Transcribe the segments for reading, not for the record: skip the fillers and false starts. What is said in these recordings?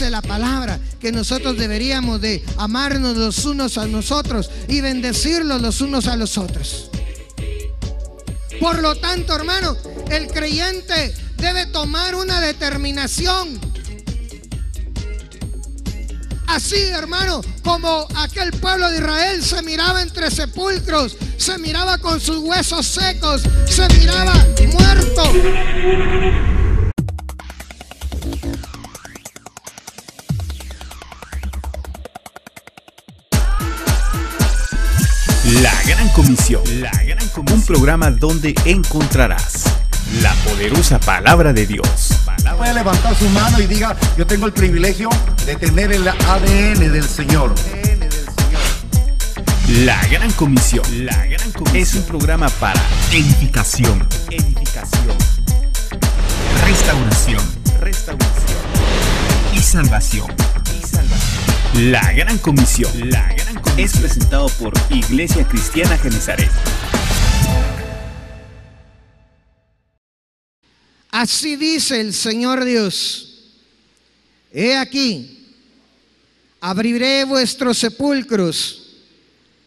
dice la palabra que nosotros deberíamos de amarnos los unos a nosotros y bendecirlos los unos a los otros. Por lo tanto, hermano, el creyente debe tomar una determinación. Así, hermano, como aquel pueblo de Israel se miraba entre sepulcros, se miraba con sus huesos secos, se miraba muerto. La Gran Comisión, un programa donde encontrarás la poderosa palabra de Dios. Puede levantar su mano y diga: yo tengo el privilegio de tener el ADN del Señor. La Gran Comisión es un programa para edificación, restauración y salvación. La Gran Comisión es presentado por Iglesia Cristiana Genezaret. Así dice el Señor Dios: he aquí, abriré vuestros sepulcros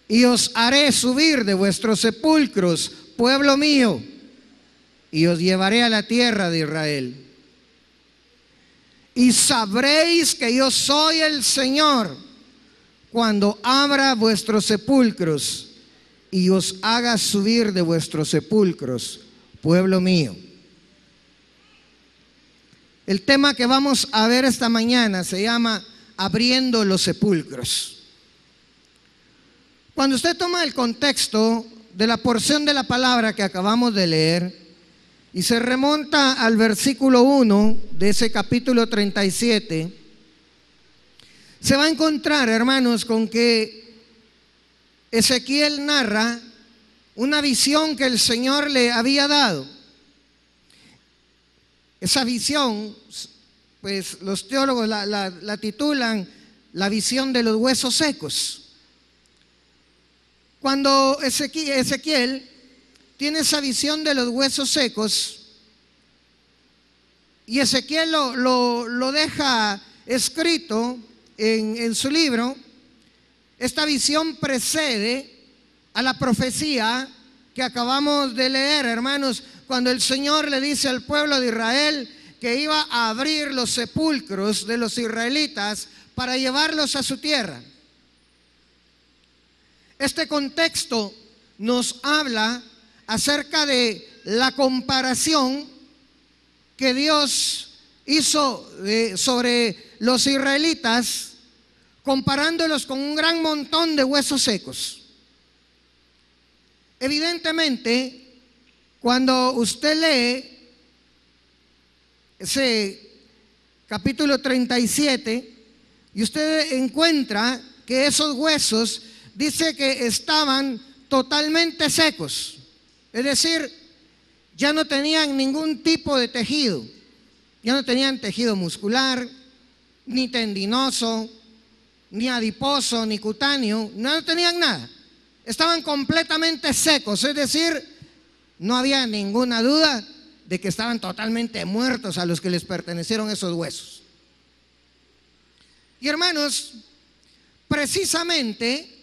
y os haré subir de vuestros sepulcros, pueblo mío, y os llevaré a la tierra de Israel. Y sabréis que yo soy el Señor cuando abra vuestros sepulcros y os haga subir de vuestros sepulcros, pueblo mío. El tema que vamos a ver esta mañana se llama abriendo los sepulcros. Cuando usted toma el contexto de la porción de la palabra que acabamos de leer y se remonta al versículo 1 de ese capítulo 37, se va a encontrar, hermanos, con que Ezequiel narra una visión que el Señor le había dado. Esa visión, pues los teólogos la titulan la visión de los huesos secos. Cuando Ezequiel tiene esa visión de los huesos secos, y Ezequiel lo deja escrito en su libro, esta visión precede a la profecía que acabamos de leer, hermanos, cuando el Señor le dice al pueblo de Israel que iba a abrir los sepulcros de los israelitas para llevarlos a su tierra. Este contexto nos habla acerca de la comparación que Dios hizo sobre los israelitas, comparándolos con un gran montón de huesos secos. Evidentemente, cuando usted lee ese capítulo 37 y usted encuentra que esos huesos dice que estaban totalmente secos, es decir, ya no tenían ningún tipo de tejido, ya no tenían tejido muscular, ni tendinoso, ni adiposo, ni cutáneo, no tenían nada, estaban completamente secos, es decir, no había ninguna duda de que estaban totalmente muertos a los que les pertenecieron esos huesos. Y hermanos, precisamente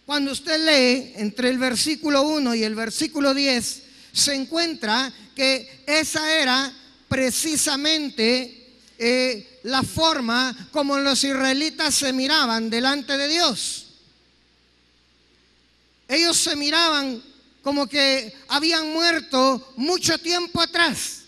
cuando usted lee entre el versículo 1 y el versículo 10, se encuentra que esa era precisamente la forma como los israelitas se miraban delante de Dios. Ellos se miraban como que habían muerto mucho tiempo atrás.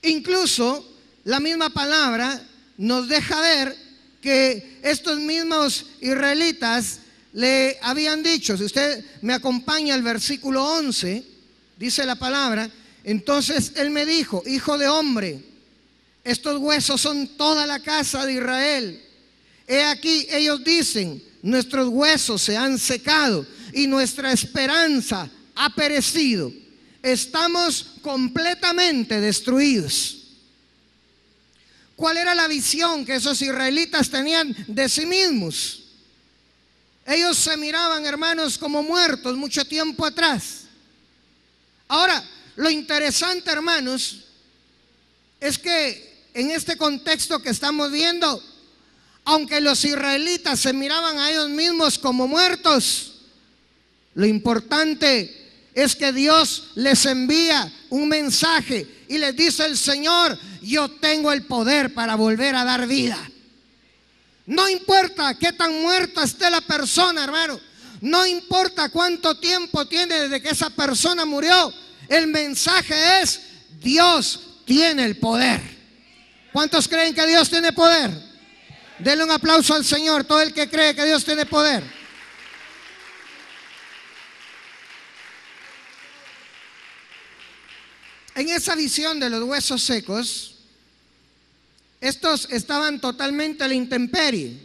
Incluso la misma palabra nos deja ver que estos mismos israelitas le habían dicho, si usted me acompaña al versículo 11, dice la palabra: entonces él me dijo, hijo de hombre, estos huesos son toda la casa de Israel. He aquí, ellos dicen, nuestros huesos se han secado y nuestra esperanza ha perecido. Estamos completamente destruidos. ¿Cuál era la visión que esos israelitas tenían de sí mismos? Ellos se miraban, hermanos, como muertos mucho tiempo atrás. Ahora, lo interesante, hermanos, es que en este contexto que estamos viendo, aunque los israelitas se miraban a ellos mismos como muertos, lo importante es que Dios les envía un mensaje y les dice el Señor: yo tengo el poder para volver a dar vida. No importa qué tan muerta esté la persona, hermano. No importa cuánto tiempo tiene desde que esa persona murió. El mensaje es: Dios tiene el poder. ¿Cuántos creen que Dios tiene poder? Denle un aplauso al Señor, todo el que cree que Dios tiene poder. En esa visión de los huesos secos, estos estaban totalmente a la intemperie.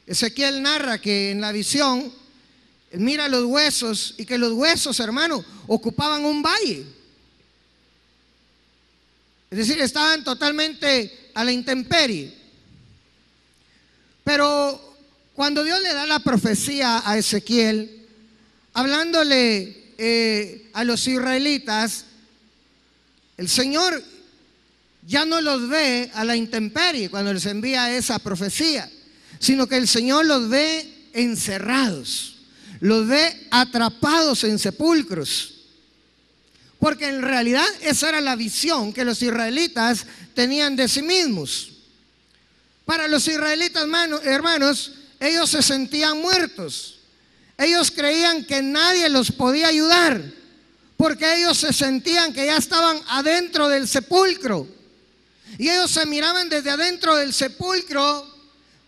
Ezequiel narra que en la visión mira los huesos y que los huesos, hermano, ocupaban un valle. Es decir, estaban totalmente a la intemperie. Pero cuando Dios le da la profecía a Ezequiel, hablándole a los israelitas, el Señor ya no los ve a la intemperie cuando les envía esa profecía, sino que el Señor los ve encerrados, los ve atrapados en sepulcros. Porque en realidad esa era la visión que los israelitas tenían de sí mismos. Para los israelitas, hermanos, ellos se sentían muertos. Ellos creían que nadie los podía ayudar, porque ellos se sentían que ya estaban adentro del sepulcro. Y ellos se miraban desde adentro del sepulcro,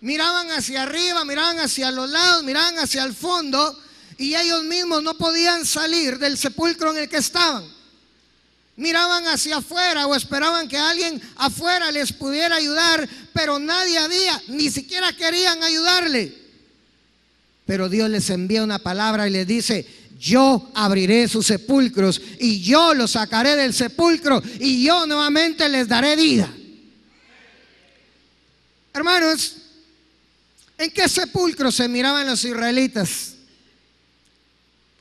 miraban hacia arriba, miraban hacia los lados, miraban hacia el fondo, y ellos mismos no podían salir del sepulcro en el que estaban. Miraban hacia afuera o esperaban que alguien afuera les pudiera ayudar, pero nadie había, ni siquiera querían ayudarle. Pero Dios les envía una palabra y les dice: yo abriré sus sepulcros y yo los sacaré del sepulcro y yo nuevamente les daré vida. Hermanos, ¿en qué sepulcro se miraban los israelitas?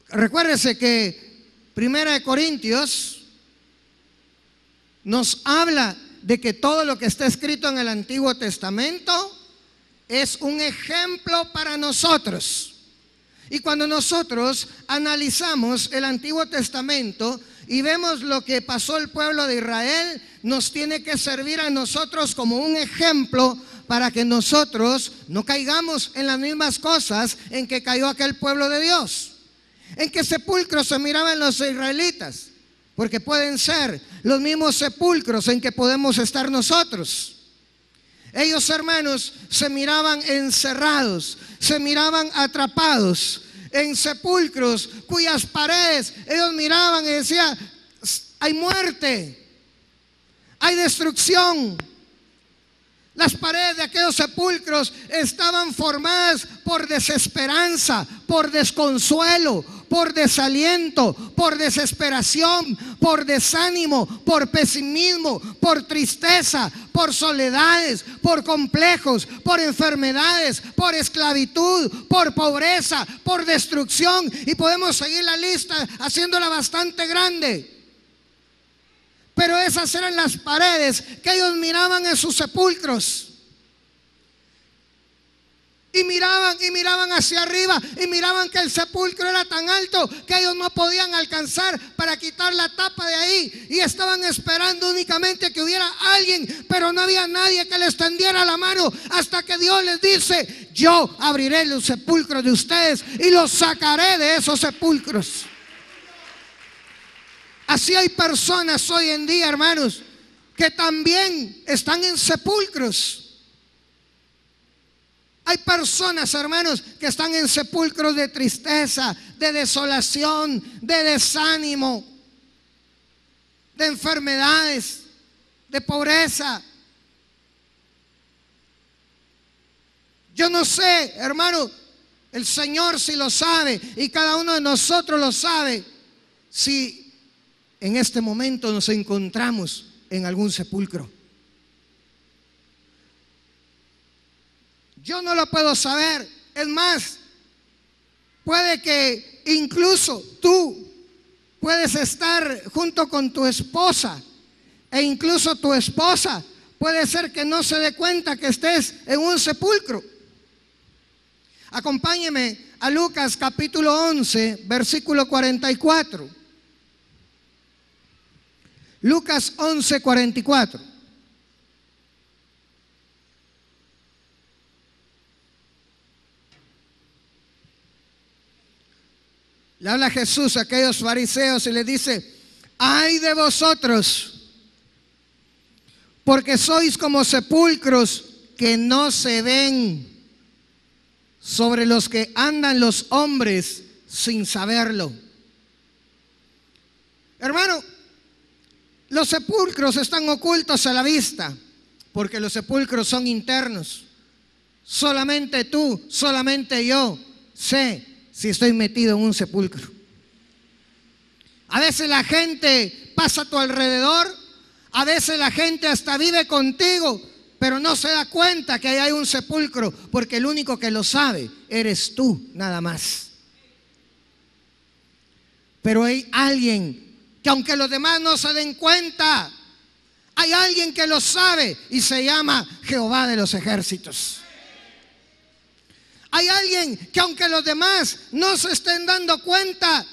Recuérdese que 1 Corintios nos habla de que todo lo que está escrito en el Antiguo Testamento es un ejemplo para nosotros. Y cuando nosotros analizamos el Antiguo Testamento y vemos lo que pasó el pueblo de Israel, nos tiene que servir a nosotros como un ejemplo para que nosotros no caigamos en las mismas cosas en que cayó aquel pueblo de Dios. ¿En qué sepulcros se miraban los israelitas? Porque pueden ser los mismos sepulcros en que podemos estar nosotros. Ellos, hermanos, se miraban encerrados, se miraban atrapados en sepulcros cuyas paredes ellos miraban y decían: hay muerte, hay destrucción. Las paredes de aquellos sepulcros estaban formadas por desesperanza, por desconsuelo, por desaliento, por desesperación, por desánimo, por pesimismo, por tristeza, por soledades, por complejos, por enfermedades, por esclavitud, por pobreza, por destrucción, y podemos seguir la lista haciéndola bastante grande. Pero esas eran las paredes que ellos miraban en sus sepulcros. Y miraban hacia arriba y miraban que el sepulcro era tan alto que ellos no podían alcanzar para quitar la tapa de ahí, y estaban esperando únicamente que hubiera alguien, pero no había nadie que les tendiera la mano, hasta que Dios les dice: yo abriré los sepulcros de ustedes y los sacaré de esos sepulcros. Así hay personas hoy en día, hermanos, que también están en sepulcros. Hay personas, hermanos, que están en sepulcros de tristeza, de desolación, de desánimo, de enfermedades, de pobreza. Yo no sé, hermano, el Señor sí lo sabe, y cada uno de nosotros lo sabe, si en este momento nos encontramos en algún sepulcro. Yo no lo puedo saber. Es más, puede que incluso tú puedes estar junto con tu esposa E incluso tu esposa puede ser que no se dé cuenta que estés en un sepulcro. Acompáñeme a Lucas capítulo 11, versículo 44. Lucas 11, 44. Le habla Jesús a aquellos fariseos y les dice: ay de vosotros, porque sois como sepulcros que no se ven, sobre los que andan los hombres sin saberlo. Hermano, los sepulcros están ocultos a la vista, porque los sepulcros son internos. Solamente tú, solamente yo sé si estoy metido en un sepulcro. A veces la gente pasa a tu alrededor, a veces la gente hasta vive contigo, pero no se da cuenta que ahí hay un sepulcro, porque el único que lo sabe eres tú, nada más. Pero hay alguien que, aunque los demás no se den cuenta, hay alguien que lo sabe y se llama Jehová de los ejércitos. Hay alguien que, aunque los demás no se estén dando cuenta,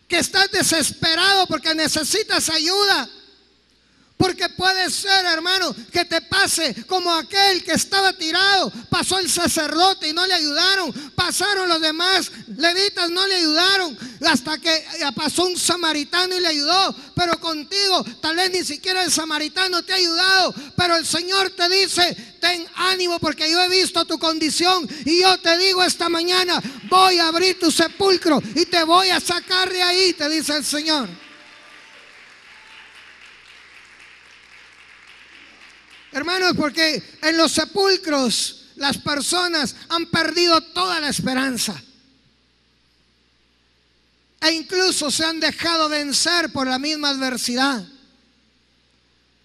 que estás desesperado porque necesitas ayuda. Porque puede ser, hermano, que te pase como aquel que estaba tirado. Pasó el sacerdote y no le ayudaron. Pasaron los demás levitas, no le ayudaron. Hasta que pasó un samaritano y le ayudó. Pero contigo, tal vez ni siquiera el samaritano te ha ayudado. Pero el Señor te dice: ten ánimo, porque yo he visto tu condición. Y yo te digo esta mañana: voy a abrir tu sepulcro y te voy a sacar de ahí, te dice el Señor. Hermanos, porque en los sepulcros las personas han perdido toda la esperanza. E incluso se han dejado vencer por la misma adversidad.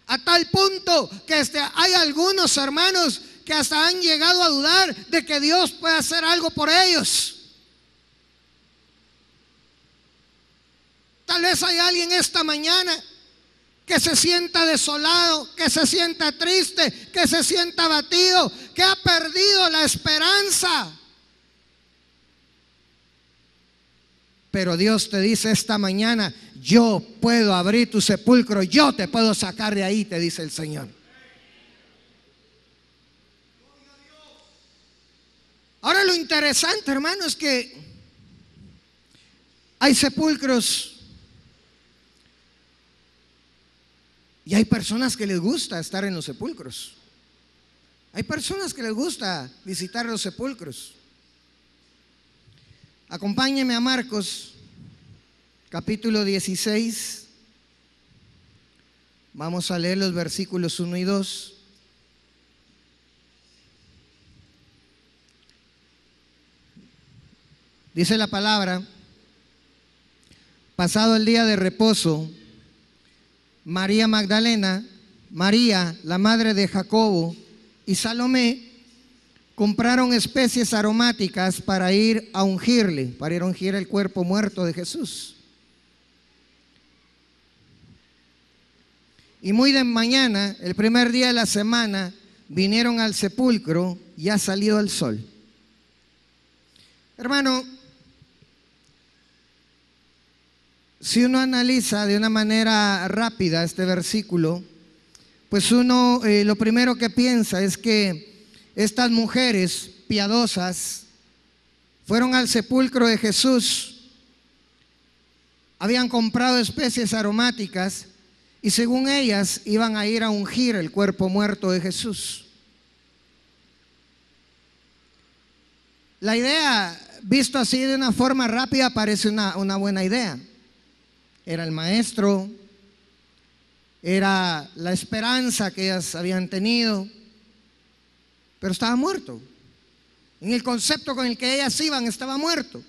A tal punto que hay algunos hermanos que hasta han llegado a dudar de que Dios pueda hacer algo por ellos. Tal vez hay alguien esta mañana que se sienta desolado, que se sienta triste, que se sienta abatido, que ha perdido la esperanza. Pero Dios te dice esta mañana: yo puedo abrir tu sepulcro, yo te puedo sacar de ahí, te dice el Señor. Ahora, lo interesante, hermano, es que hay sepulcros y hay personas que les gusta estar en los sepulcros. Hay personas que les gusta visitar los sepulcros. Acompáñeme a Marcos, capítulo 16. Vamos a leer los versículos 1 y 2. Dice la palabra: pasado el día de reposo, María Magdalena, María, la madre de Jacobo, y Salomé compraron especies aromáticas para ir a ungir el cuerpo muerto de Jesús. Y muy de mañana, el primer día de la semana, vinieron al sepulcro, y ha salido el sol. Hermano, si uno analiza de una manera rápida este versículo, pues uno lo primero que piensa es que estas mujeres piadosas fueron al sepulcro de Jesús, habían comprado especies aromáticas y según ellas iban a ir a ungir el cuerpo muerto de Jesús. La idea, visto así de una forma rápida, parece una buena idea. Era el maestro, era la esperanza que ellas habían tenido, pero estaba muerto. En el concepto con el que ellas iban, estaba muerto.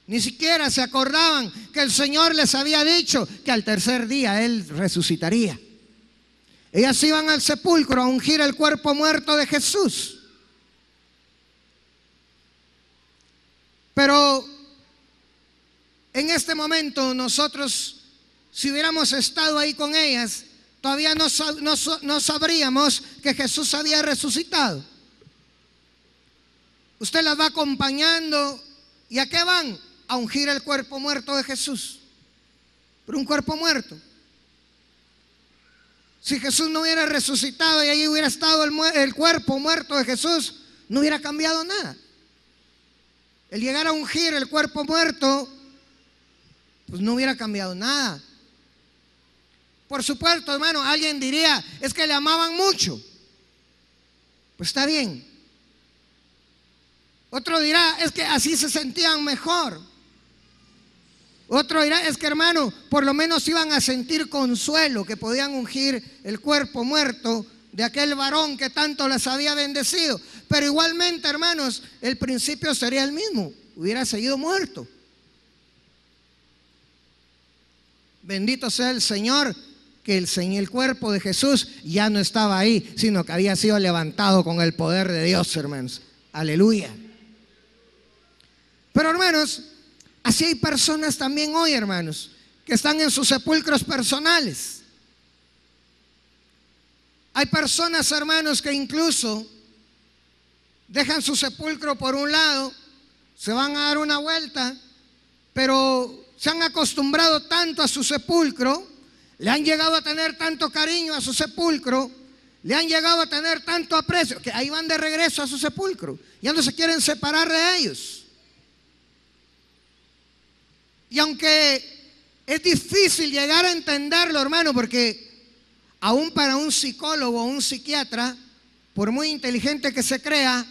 Ni siquiera se acordaban que el Señor les había dicho que al tercer día Él resucitaría. Ellas iban al sepulcro a ungir el cuerpo muerto de Jesús. Pero en este momento nosotros, si hubiéramos estado ahí con ellas, todavía no sabríamos que Jesús había resucitado. Usted las va acompañando. ¿Y a qué van? A ungir el cuerpo muerto de Jesús. Pero un cuerpo muerto. Si Jesús no hubiera resucitado y ahí hubiera estado el cuerpo muerto de Jesús, no hubiera cambiado nada. El llegar a ungir el cuerpo muerto, pues no hubiera cambiado nada. Por supuesto, hermano, alguien diría, es que le amaban mucho. Pues está bien. Otro dirá, es que así se sentían mejor. Otro dirá, es que, hermano, por lo menos iban a sentir consuelo, que podían ungir el cuerpo muerto de aquel varón que tanto las había bendecido. Pero igualmente, hermanos, el principio sería el mismo, hubiera seguido muerto. Bendito sea el Señor, que el cuerpo de Jesús ya no estaba ahí, sino que había sido levantado con el poder de Dios, hermanos. Aleluya. Pero, hermanos, así hay personas también hoy, hermanos, que están en sus sepulcros personales. Hay personas, hermanos, que incluso dejan su sepulcro por un lado, se van a dar una vuelta, pero se han acostumbrado tanto a su sepulcro, le han llegado a tener tanto cariño a su sepulcro, le han llegado a tener tanto aprecio, que ahí van de regreso a su sepulcro, ya no se quieren separar de ellos. Y aunque es difícil llegar a entenderlo, hermano, porque aún para un psicólogo o un psiquiatra, por muy inteligente que se crea,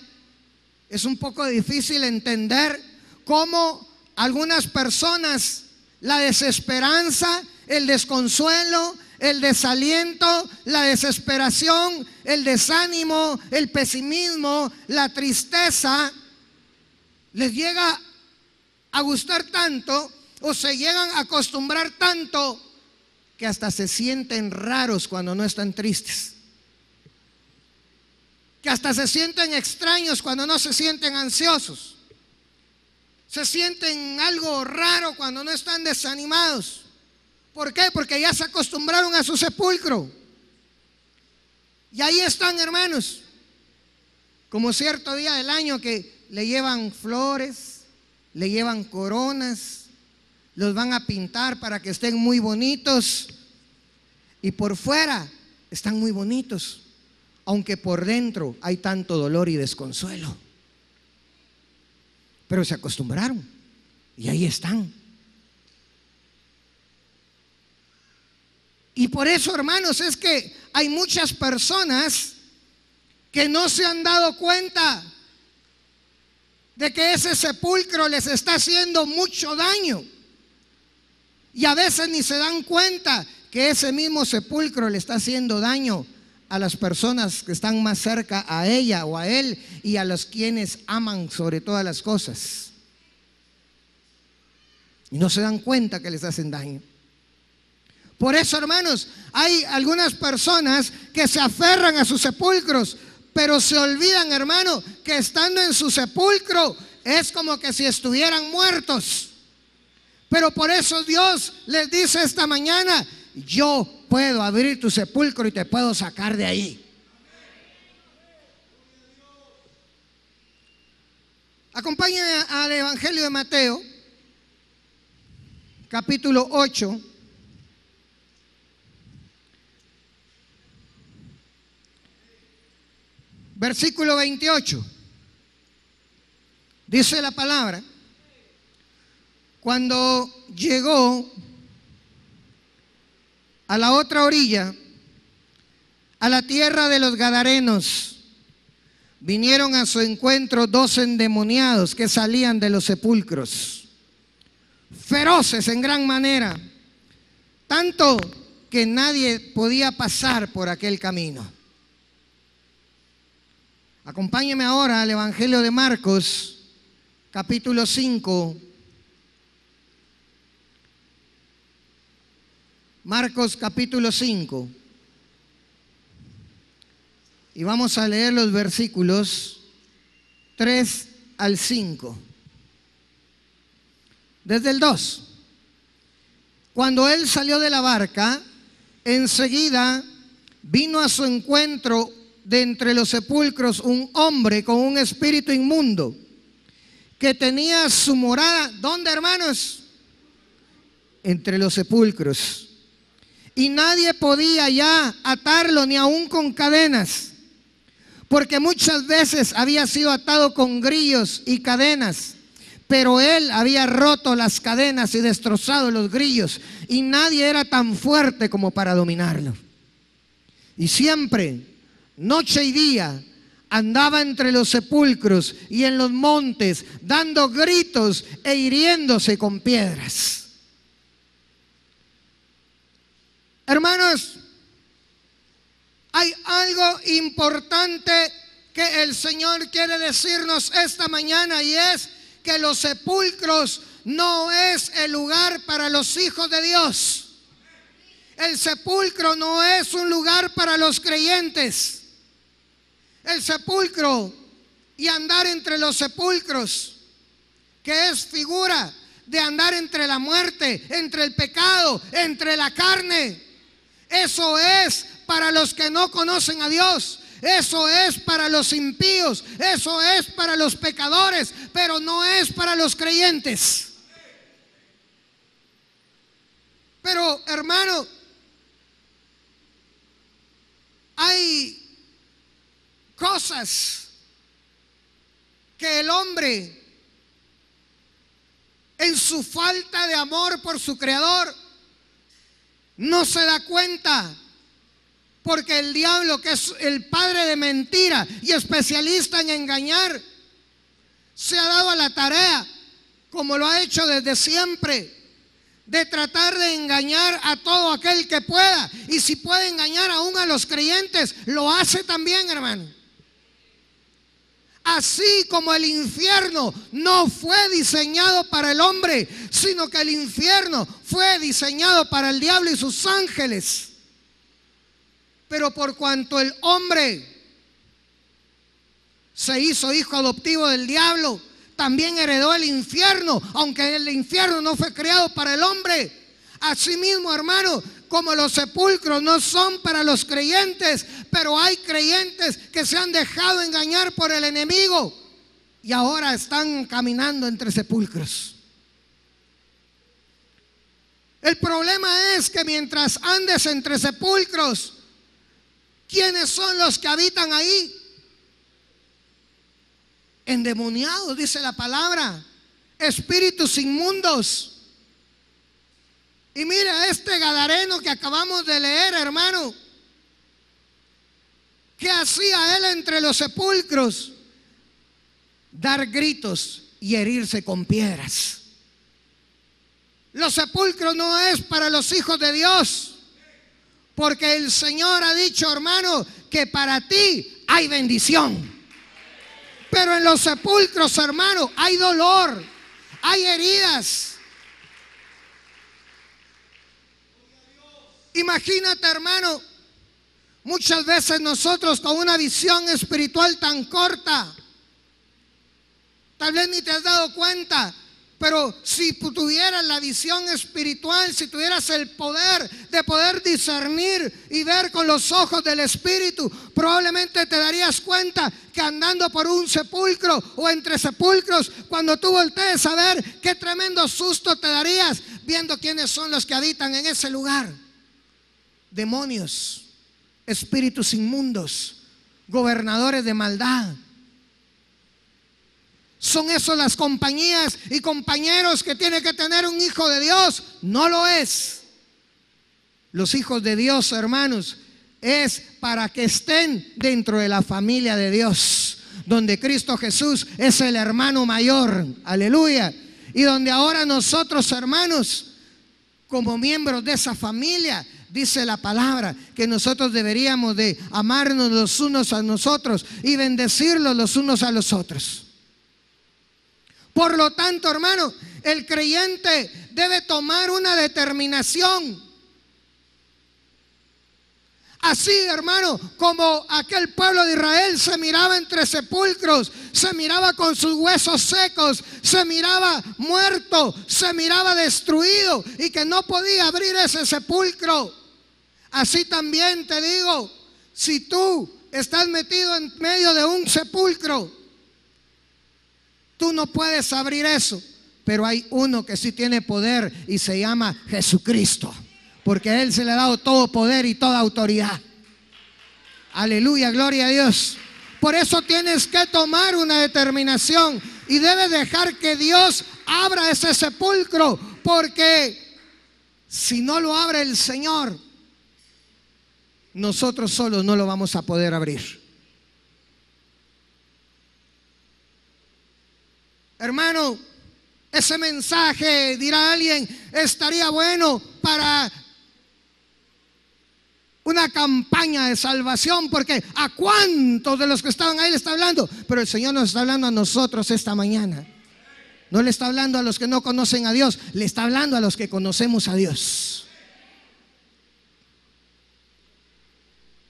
es un poco difícil entender cómo algunas personas la desesperanza, el desconsuelo, el desaliento, la desesperación, el desánimo, el pesimismo, la tristeza, les llega a gustar tanto o se llegan a acostumbrar tanto que hasta se sienten raros cuando no están tristes, que hasta se sienten extraños cuando no se sienten ansiosos, se sienten algo raro cuando no están desanimados. ¿Por qué? Porque ya se acostumbraron a su sepulcro y ahí están, hermanos, como cierto día del año que le llevan flores, le llevan coronas, los van a pintar para que estén muy bonitos y por fuera están muy bonitos, aunque por dentro hay tanto dolor y desconsuelo. Pero se acostumbraron y ahí están. Y por eso, hermanos, es que hay muchas personas que no se han dado cuenta de que ese sepulcro les está haciendo mucho daño. Y a veces ni se dan cuenta que ese mismo sepulcro le está haciendo daño a las personas que están más cerca a ella o a él y a los quienes aman sobre todas las cosas. Y no se dan cuenta que les hacen daño. Por eso, hermanos, hay algunas personas que se aferran a sus sepulcros, pero se olvidan, hermano, que estando en su sepulcro es como que si estuvieran muertos. Pero por eso Dios les dice esta mañana: yo puedo abrir tu sepulcro y te puedo sacar de ahí. Acompáñenme al Evangelio de Mateo, capítulo 8. Versículo 28. Dice la palabra: cuando llegó a la otra orilla, a la tierra de los Gadarenos, vinieron a su encuentro 2 endemoniados que salían de los sepulcros, feroces en gran manera, tanto que nadie podía pasar por aquel camino. Acompáñeme ahora al Evangelio de Marcos, capítulo 5. Marcos capítulo 5. Y vamos a leer los versículos 3 al 5. Desde el 2. Cuando él salió de la barca, enseguida vino a su encuentro de entre los sepulcros un hombre con un espíritu inmundo, que tenía su morada, ¿dónde, hermanos? Entre los sepulcros. Y nadie podía ya atarlo ni aún con cadenas, porque muchas veces había sido atado con grillos y cadenas, pero él había roto las cadenas y destrozado los grillos, y nadie era tan fuerte como para dominarlo. Y siempre, noche y día, andaba entre los sepulcros y en los montes, dando gritos e hiriéndose con piedras. Hermanos, hay algo importante que el Señor quiere decirnos esta mañana, y es que los sepulcros no es el lugar para los hijos de Dios. El sepulcro no es un lugar para los creyentes. El sepulcro y andar entre los sepulcros, que es figura de andar entre la muerte, entre el pecado, entre la carne, eso es para los que no conocen a Dios. Eso es para los impíos, eso es para los pecadores, pero no es para los creyentes. Pero, hermano, hay cosas que el hombre, en su falta de amor por su Creador, no se da cuenta. Porque el diablo, que es el padre de mentira y especialista en engañar, se ha dado a la tarea, como lo ha hecho desde siempre, de tratar de engañar a todo aquel que pueda. Y si puede engañar aún a los creyentes, lo hace también, hermano. Así como el infierno no fue diseñado para el hombre, sino que el infierno fue diseñado para el diablo y sus ángeles. Pero por cuanto el hombre se hizo hijo adoptivo del diablo, también heredó el infierno, aunque el infierno no fue creado para el hombre. Asimismo, hermano, como los sepulcros no son para los creyentes, pero hay creyentes que se han dejado engañar por el enemigo y ahora están caminando entre sepulcros. El problema es que mientras andes entre sepulcros, ¿quiénes son los que habitan ahí? Endemoniados, dice la palabra, espíritus inmundos. Y mira este gadareno que acabamos de leer, hermano, ¿qué hacía él entre los sepulcros? Dar gritos y herirse con piedras. Los sepulcros no es para los hijos de Dios, porque el Señor ha dicho, hermano, que para ti hay bendición. Pero en los sepulcros, hermano, hay dolor, hay heridas. Imagínate, hermano, muchas veces nosotros con una visión espiritual tan corta, tal vez ni te has dado cuenta, pero si tú tuvieras la visión espiritual, si tuvieras el poder de poder discernir y ver con los ojos del Espíritu, probablemente te darías cuenta que andando por un sepulcro o entre sepulcros, cuando tú voltees a ver, qué tremendo susto te darías viendo quiénes son los que habitan en ese lugar. Demonios, espíritus inmundos, gobernadores de maldad. ¿Son eso las compañías y compañeros que tiene que tener un hijo de Dios? No lo es. Los hijos de Dios, hermanos, es para que estén dentro de la familia de Dios, donde Cristo Jesús es el hermano mayor, aleluya, y donde ahora nosotros, hermanos, como miembros de esa familia, dice la palabra que nosotros deberíamos de amarnos los unos a nosotros y bendecirlos los unos a los otros. Por lo tanto, hermano, el creyente debe tomar una determinación. Así, hermano, como aquel pueblo de Israel se miraba entre sepulcros, se miraba con sus huesos secos, se miraba muerto, se miraba destruido y que no podía abrir ese sepulcro. Así también te digo, si tú estás metido en medio de un sepulcro, tú no puedes abrir eso, pero hay uno que sí tiene poder y se llama Jesucristo, porque a Él se le ha dado todo poder y toda autoridad. Aleluya, gloria a Dios. Por eso tienes que tomar una determinación y debes dejar que Dios abra ese sepulcro, porque si no lo abre el Señor, nosotros solos no lo vamos a poder abrir. Hermano, ese mensaje, dirá alguien, estaría bueno para una campaña de salvación, porque ¿a cuántos de los que estaban ahí le está hablando? Pero el Señor nos está hablando a nosotros esta mañana. No le está hablando a los que no conocen a Dios, le está hablando a los que conocemos a Dios.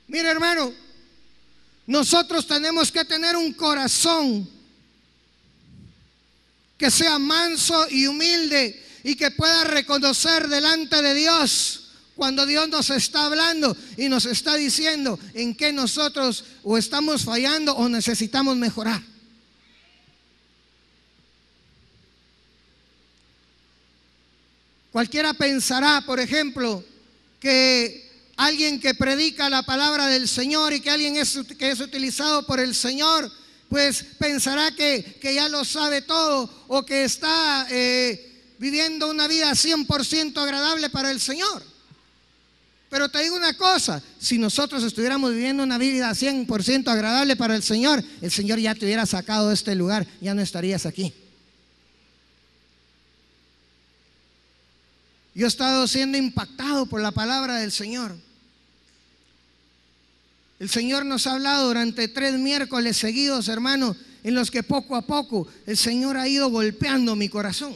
Mira, hermano, nosotros tenemos que tener un corazón que sea manso y humilde y que pueda reconocer delante de Dios cuando Dios nos está hablando y nos está diciendo en qué nosotros o estamos fallando o necesitamos mejorar. Cualquiera pensará, por ejemplo, que alguien que predica la palabra del Señor y que alguien que es utilizado por el Señor, pues pensará que ya lo sabe todo o que está viviendo una vida 100% agradable para el Señor. Pero te digo una cosa, si nosotros estuviéramos viviendo una vida 100% agradable para el Señor ya te hubiera sacado de este lugar, ya no estarías aquí. Yo he estado siendo impactado por la palabra del Señor. El Señor nos ha hablado durante 3 miércoles seguidos, hermano, en los que poco a poco el Señor ha ido golpeando mi corazón.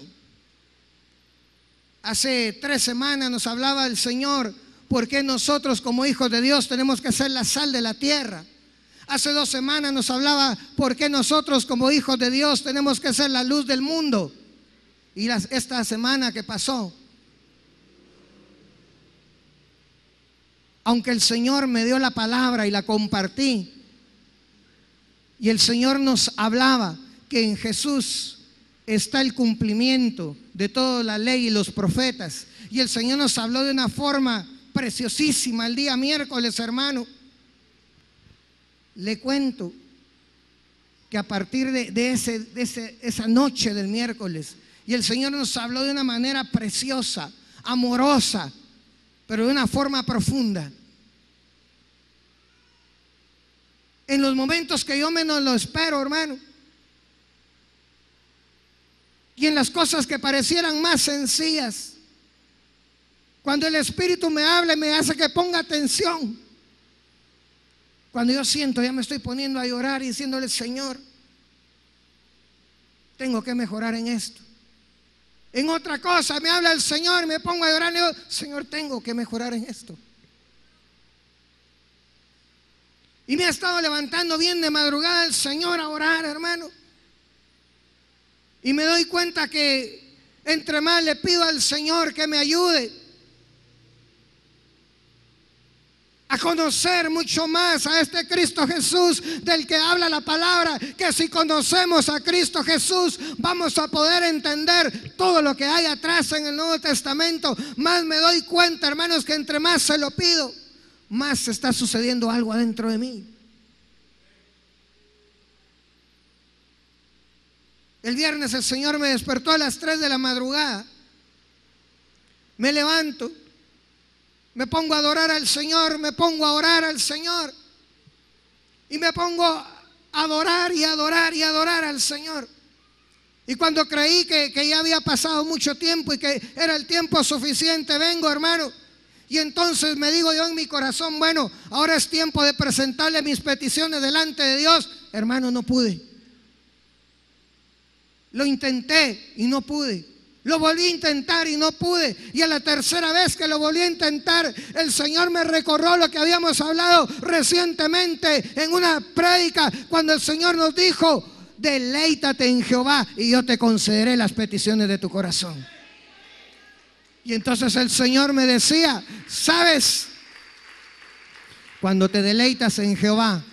Hace 3 semanas nos hablaba el Señor por qué nosotros como hijos de Dios tenemos que ser la sal de la tierra. Hace 2 semanas nos hablaba por qué nosotros como hijos de Dios tenemos que ser la luz del mundo. Y esta semana que pasó, aunque el Señor me dio la palabra y la compartí, y el Señor nos hablaba que en Jesús está el cumplimiento de toda la ley y los profetas, y el Señor nos habló de una forma preciosísima el día miércoles, hermano. Le cuento que a partir de esa noche del miércoles, y el Señor nos habló de una manera preciosa, amorosa, pero de una forma profunda. En los momentos que yo menos lo espero, hermano, y en las cosas que parecieran más sencillas, cuando el Espíritu me habla y me hace que ponga atención, cuando yo siento, ya me estoy poniendo a llorar y diciéndole: Señor, tengo que mejorar en esto. En otra cosa me habla el Señor y me pongo a llorar y digo: Señor, tengo que mejorar en esto. Y me ha estado levantando bien de madrugada el Señor a orar, hermano. Y me doy cuenta que entre más le pido al Señor que me ayude a conocer mucho más a este Cristo Jesús del que habla la palabra, que si conocemos a Cristo Jesús vamos a poder entender todo lo que hay atrás en el Nuevo Testamento. Más me doy cuenta, hermanos, que entre más se lo pido, más está sucediendo algo adentro de mí. El viernes el Señor me despertó a las 3 de la madrugada. Me levanto, me pongo a adorar al Señor, me pongo a orar al Señor y me pongo a adorar y adorar y adorar al Señor. Y cuando creí que ya había pasado mucho tiempo y que era el tiempo suficiente, vengo, hermano, y entonces me digo yo en mi corazón: bueno, ahora es tiempo de presentarle mis peticiones delante de Dios. Hermano, no pude. Lo intenté y no pude. Lo volví a intentar y no pude. Y a la tercera vez que lo volví a intentar, el Señor me recordó lo que habíamos hablado recientemente en una prédica, cuando el Señor nos dijo: deleítate en Jehová y yo te concederé las peticiones de tu corazón. Y entonces el Señor me decía: ¿sabes? Cuando te deleitas en Jehová,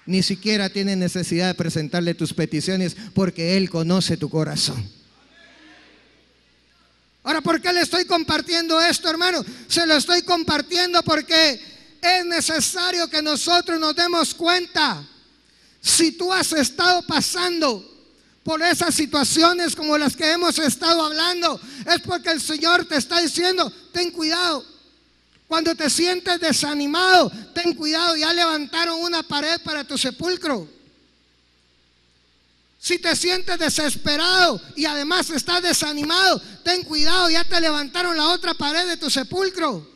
ni siquiera tienes necesidad de presentarle tus peticiones, porque Él conoce tu corazón. Ahora, ¿por qué le estoy compartiendo esto, hermano? Se lo estoy compartiendo porque es necesario que nosotros nos demos cuenta. Si tú has estado pasando por esas situaciones como las que hemos estado hablando, es porque el Señor te está diciendo: ten cuidado. Cuando te sientes desanimado, ten cuidado, ya levantaron una pared para tu sepulcro. Si te sientes desesperado y además estás desanimado, ten cuidado, ya te levantaron la otra pared de tu sepulcro.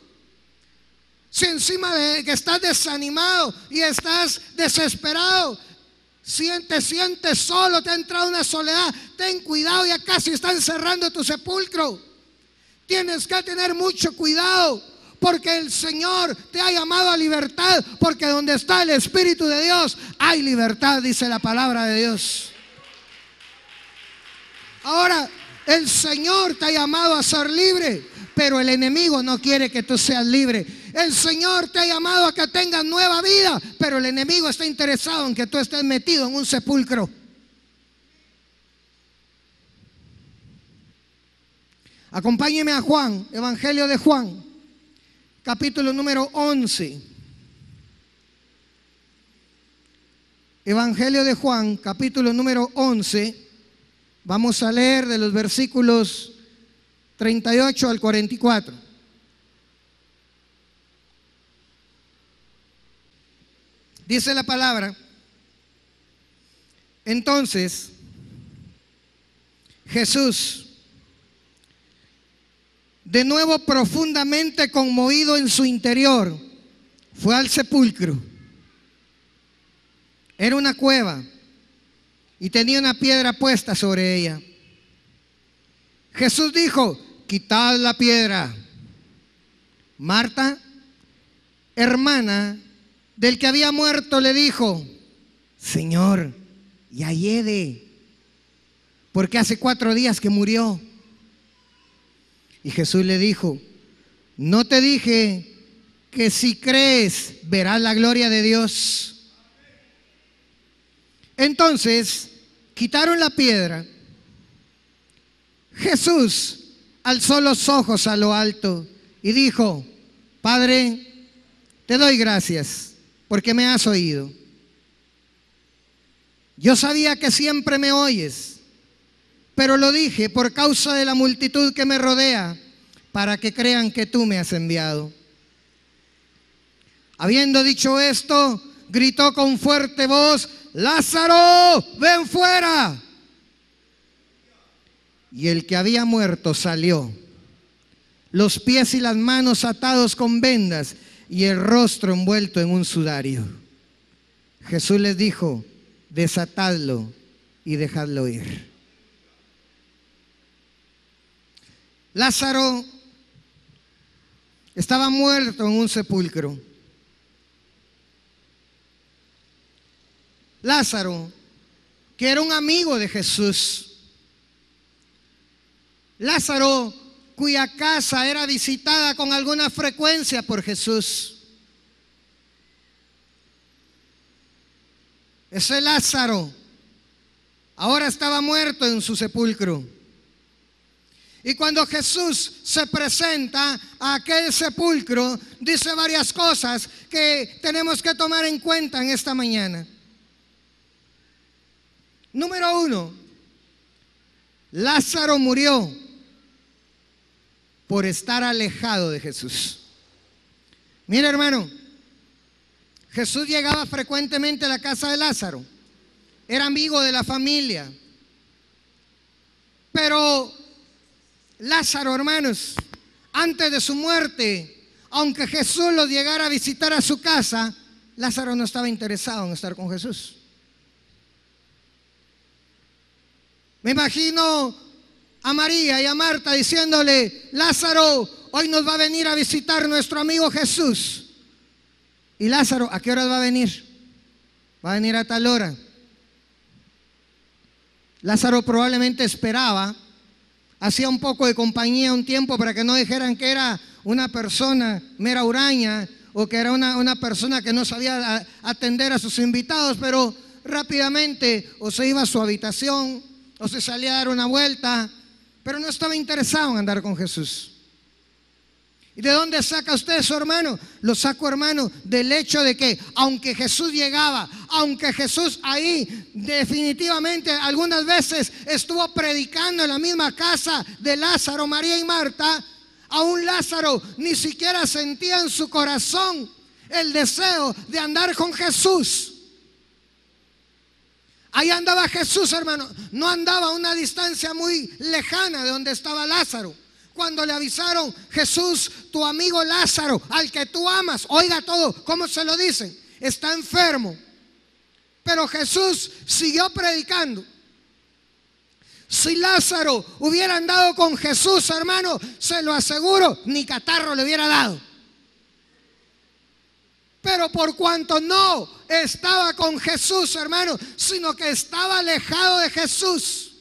Si encima de que estás desanimado y estás desesperado, te sientes solo, te ha entrado una soledad, ten cuidado, ya casi están cerrando tu sepulcro. Tienes que tener mucho cuidado, porque el Señor te ha llamado a libertad, porque donde está el Espíritu de Dios hay libertad, dice la palabra de Dios. Ahora, el Señor te ha llamado a ser libre, pero el enemigo no quiere que tú seas libre. El Señor te ha llamado a que tengas nueva vida, pero el enemigo está interesado en que tú estés metido en un sepulcro. Acompáñeme a Juan, Evangelio de Juan, capítulo número 11. Evangelio de Juan, capítulo número 11. Vamos a leer de los versículos 38 al 44. Dice la palabra: entonces Jesús, de nuevo profundamente conmovido en su interior, fue al sepulcro. Era una cueva y tenía una piedra puesta sobre ella. Jesús dijo: quitad la piedra. Marta, hermana del que había muerto, le dijo: Señor, ya hiede, porque hace 4 días que murió. Y Jesús le dijo: ¿no te dije que si crees verás la gloria de Dios? Entonces quitaron la piedra. Jesús alzó los ojos a lo alto y dijo: Padre, te doy gracias porque me has oído. Yo sabía que siempre me oyes, pero lo dije por causa de la multitud que me rodea, para que crean que tú me has enviado. Habiendo dicho esto, gritó con fuerte voz: Lázaro, ven fuera. Y el que había muerto salió, los pies y las manos atados con vendas y el rostro envuelto en un sudario. Jesús les dijo: desatadlo y dejadlo ir. Lázaro estaba muerto en un sepulcro. Lázaro, que era un amigo de Jesús. Lázaro, cuya casa era visitada con alguna frecuencia por Jesús. Ese Lázaro ahora estaba muerto en su sepulcro. Y cuando Jesús se presenta a aquel sepulcro, dice varias cosas que tenemos que tomar en cuenta en esta mañana. Número 1, Lázaro murió por estar alejado de Jesús. Mira, hermano, Jesús llegaba frecuentemente a la casa de Lázaro, era amigo de la familia, pero Lázaro, hermanos, antes de su muerte, aunque Jesús los llegara a visitar a su casa, Lázaro no estaba interesado en estar con Jesús. Me imagino a María y a Marta diciéndole: Lázaro, hoy nos va a venir a visitar nuestro amigo Jesús. Y Lázaro, ¿a qué hora va a venir? Va a venir a tal hora. Lázaro probablemente esperaba, hacía un poco de compañía un tiempo para que no dijeran que era una persona mera huraña o que era una persona que no sabía atender a sus invitados, pero rápidamente o se iba a su habitación o se salía a dar una vuelta, pero no estaba interesado en andar con Jesús. ¿Y de dónde saca usted eso, hermano? Lo saco, hermano, del hecho de que aunque Jesús llegaba, aunque Jesús ahí definitivamente algunas veces estuvo predicando en la misma casa de Lázaro, María y Marta, aún Lázaro ni siquiera sentía en su corazón el deseo de andar con Jesús. Ahí andaba Jesús, hermano. No andaba a una distancia muy lejana de donde estaba Lázaro. Cuando le avisaron: Jesús, tu amigo Lázaro, al que tú amas, oiga todo, ¿cómo se lo dicen? Está enfermo. Pero Jesús siguió predicando. Si Lázaro hubiera andado con Jesús, hermano, se lo aseguro, ni catarro le hubiera dado. Pero por cuanto no estaba con Jesús, hermano, sino que estaba alejado de Jesús,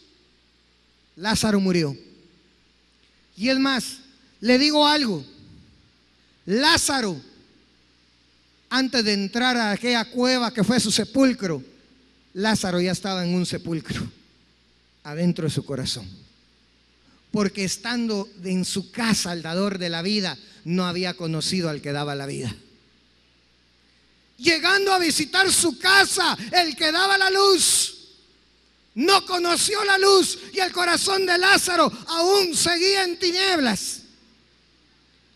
Lázaro murió. Y es más, le digo algo: Lázaro, antes de entrar a aquella cueva que fue su sepulcro, Lázaro ya estaba en un sepulcro adentro de su corazón, porque estando en su casa al dador de la vida, no había conocido al que daba la vida. Llegando a visitar su casa, el que daba la luz no conoció la luz, y el corazón de Lázaro aún seguía en tinieblas.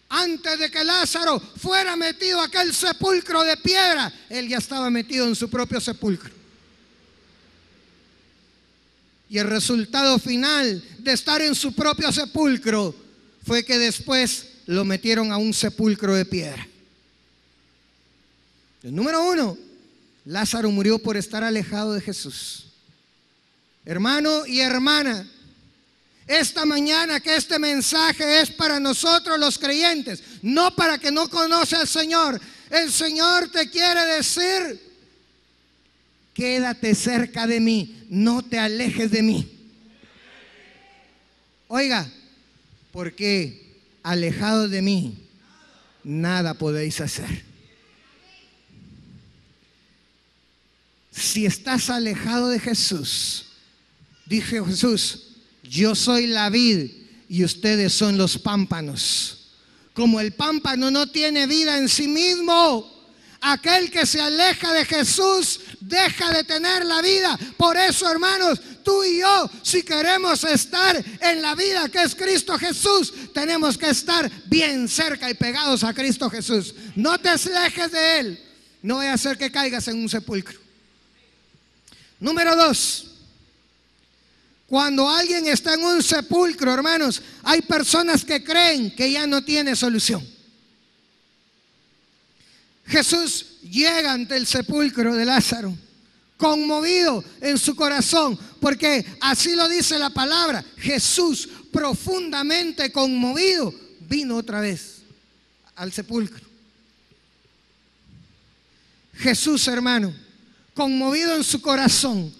Antes de que Lázaro fuera metido a aquel sepulcro de piedra, él ya estaba metido en su propio sepulcro. Y el resultado final de estar en su propio sepulcro fue que después lo metieron a un sepulcro de piedra. El número uno, Lázaro murió por estar alejado de Jesús. Hermano y hermana, esta mañana que este mensaje es para nosotros los creyentes, no para que no conoce al Señor. El Señor te quiere decir: quédate cerca de mí, no te alejes de mí. Oiga, porque alejados de mí, nada podéis hacer. Si estás alejado de Jesús, dijo Jesús: yo soy la vid y ustedes son los pámpanos. Como el pámpano no tiene vida en sí mismo, aquel que se aleja de Jesús deja de tener la vida. Por eso, hermanos, tú y yo, si queremos estar en la vida que es Cristo Jesús, tenemos que estar bien cerca y pegados a Cristo Jesús. No te alejes de Él, no vaya a ser que caigas en un sepulcro. Número 2, cuando alguien está en un sepulcro, hermanos, hay personas que creen que ya no tiene solución. Jesús llega ante el sepulcro de Lázaro, conmovido en su corazón, porque así lo dice la palabra. Jesús, profundamente conmovido, vino otra vez al sepulcro. Jesús, hermano, conmovido en su corazón,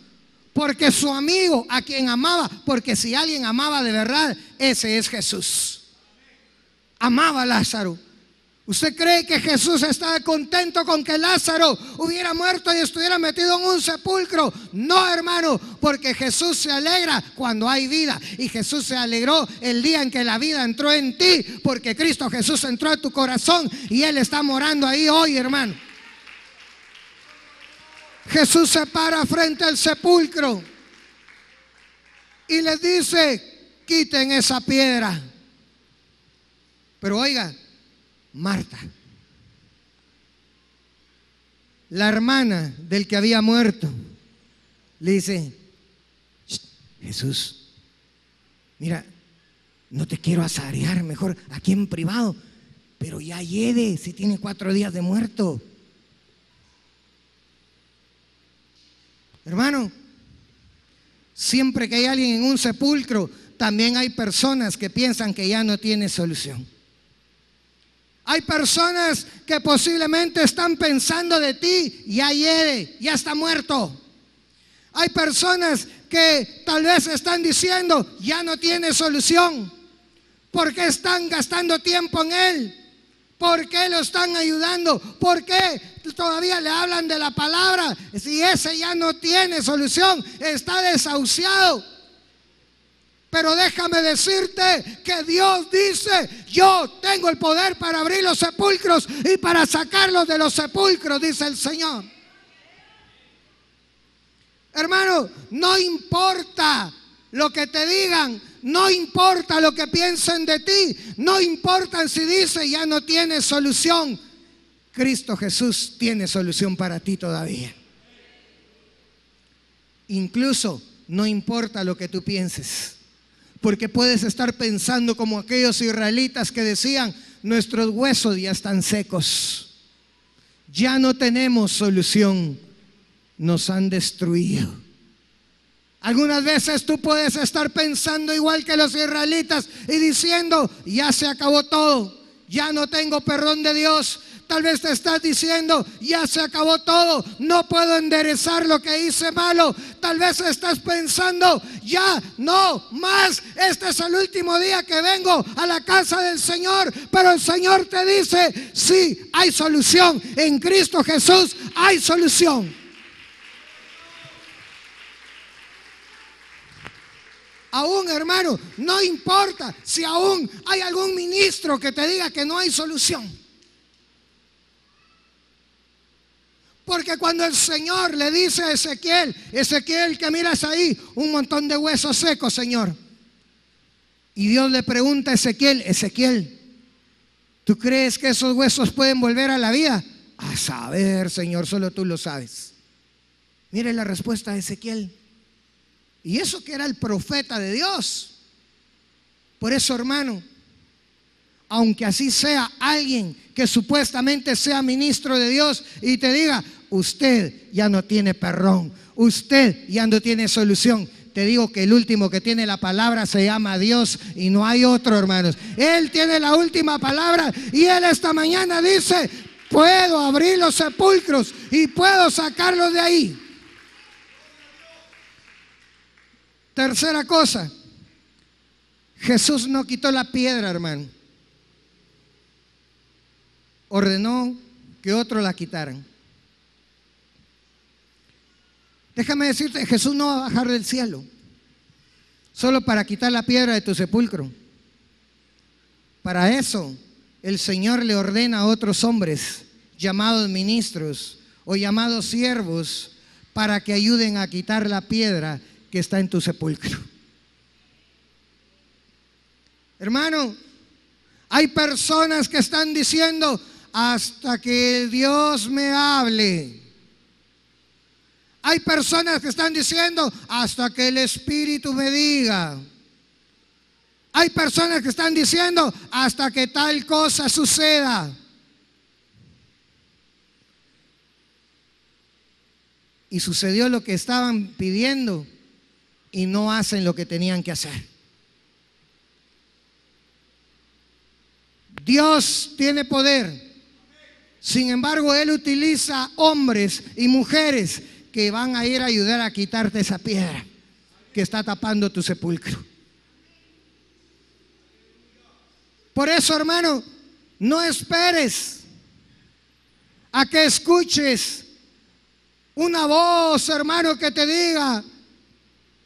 porque su amigo, a quien amaba, porque si alguien amaba de verdad, ese es Jesús. Amaba a Lázaro. ¿Usted cree que Jesús estaba contento con que Lázaro hubiera muerto y estuviera metido en un sepulcro? No, hermano, porque Jesús se alegra cuando hay vida, y Jesús se alegró el día en que la vida entró en ti, porque Cristo Jesús entró en tu corazón y Él está morando ahí hoy, hermano. Jesús se para frente al sepulcro y les dice: quiten esa piedra. Pero oiga, Marta, la hermana del que había muerto, le dice: Jesús, mira, no te quiero azarear, mejor aquí en privado, pero ya lleve, si tiene 4 días de muerto. Hermano, siempre que hay alguien en un sepulcro, también hay personas que piensan que ya no tiene solución. Hay personas que posiblemente están pensando de ti, ya hiede, ya está muerto. Hay personas que tal vez están diciendo, ya no tiene solución. ¿Por qué están gastando tiempo en él? ¿Por qué lo están ayudando? ¿Por qué todavía le hablan de la palabra? Si ese ya no tiene solución, está desahuciado. Pero déjame decirte que Dios dice, yo tengo el poder para abrir los sepulcros y para sacarlos de los sepulcros, dice el Señor. Hermano, no importa lo que te digan, no importa lo que piensen de ti, no importa si dice ya no tiene solución. Cristo Jesús tiene solución para ti todavía. Incluso no importa lo que tú pienses. Porque puedes estar pensando como aquellos israelitas que decían, nuestros huesos ya están secos, ya no tenemos solución, nos han destruido. Algunas veces tú puedes estar pensando igual que los israelitas y diciendo, ya se acabó todo, ya no tengo perdón de Dios. Tal vez te estás diciendo, ya se acabó todo, no puedo enderezar lo que hice malo. Tal vez estás pensando, ya no más, este es el último día que vengo a la casa del Señor. Pero el Señor te dice, sí, hay solución, en Cristo Jesús hay solución. Aún, hermano, no importa si aún hay algún ministro que te diga que no hay solución. Porque cuando el Señor le dice a Ezequiel, Ezequiel, que miras ahí, un montón de huesos secos, Señor. Y Dios le pregunta a Ezequiel, Ezequiel, ¿tú crees que esos huesos pueden volver a la vida? A saber, Señor, solo tú lo sabes. Mire la respuesta de Ezequiel. Y eso que era el profeta de Dios. Por eso, hermano, aunque así sea alguien que supuestamente sea ministro de Dios y te diga, usted ya no tiene perdón, usted ya no tiene solución, te digo que el último que tiene la palabra se llama Dios y no hay otro, hermanos. Él tiene la última palabra y Él esta mañana dice, puedo abrir los sepulcros y puedo sacarlos de ahí. Tercera cosa, Jesús no quitó la piedra, hermano. Ordenó que otros la quitaran. Déjame decirte, Jesús no va a bajar del cielo solo para quitar la piedra de tu sepulcro. Para eso el Señor le ordena a otros hombres llamados ministros o llamados siervos para que ayuden a quitar la piedra que está en tu sepulcro. Hermano, hay personas que están diciendo, hasta que Dios me hable. Hay personas que están diciendo, hasta que el Espíritu me diga. Hay personas que están diciendo, hasta que tal cosa suceda. Y sucedió lo que estaban pidiendo y no hacen lo que tenían que hacer. Dios tiene poder. Sin embargo, Él utiliza hombres y mujeres que van a ir a ayudar a quitarte esa piedra que está tapando tu sepulcro. Por eso, hermano, no esperes a que escuches una voz, hermano, que te diga,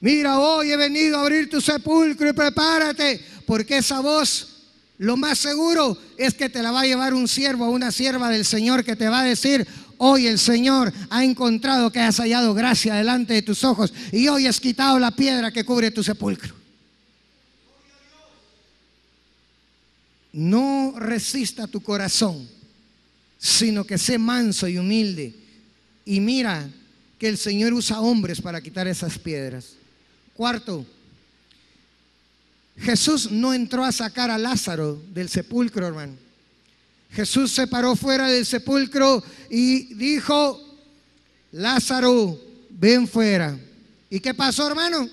mira, hoy he venido a abrir tu sepulcro y prepárate, porque esa voz, lo más seguro es que te la va a llevar un siervo o una sierva del Señor que te va a decir, hoy el Señor ha encontrado que has hallado gracia delante de tus ojos y hoy has quitado la piedra que cubre tu sepulcro. No resista tu corazón, sino que sé manso y humilde y mira que el Señor usa hombres para quitar esas piedras. Cuarto, Jesús no entró a sacar a Lázaro del sepulcro, hermano. Jesús se paró fuera del sepulcro y dijo, Lázaro, ven fuera. ¿Y qué pasó, hermano?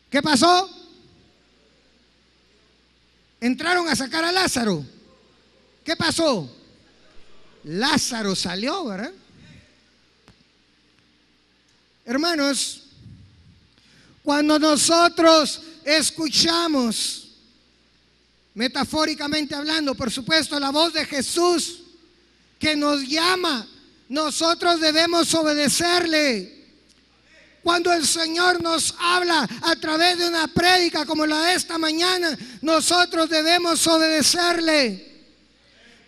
¿Qué pasó? Entraron a sacar a Lázaro. ¿Qué pasó? Lázaro salió, ¿verdad? Hermanos, cuando nosotros escuchamos, metafóricamente hablando, por supuesto, la voz de Jesús que nos llama, nosotros debemos obedecerle. Cuando el Señor nos habla a través de una prédica como la de esta mañana, nosotros debemos obedecerle.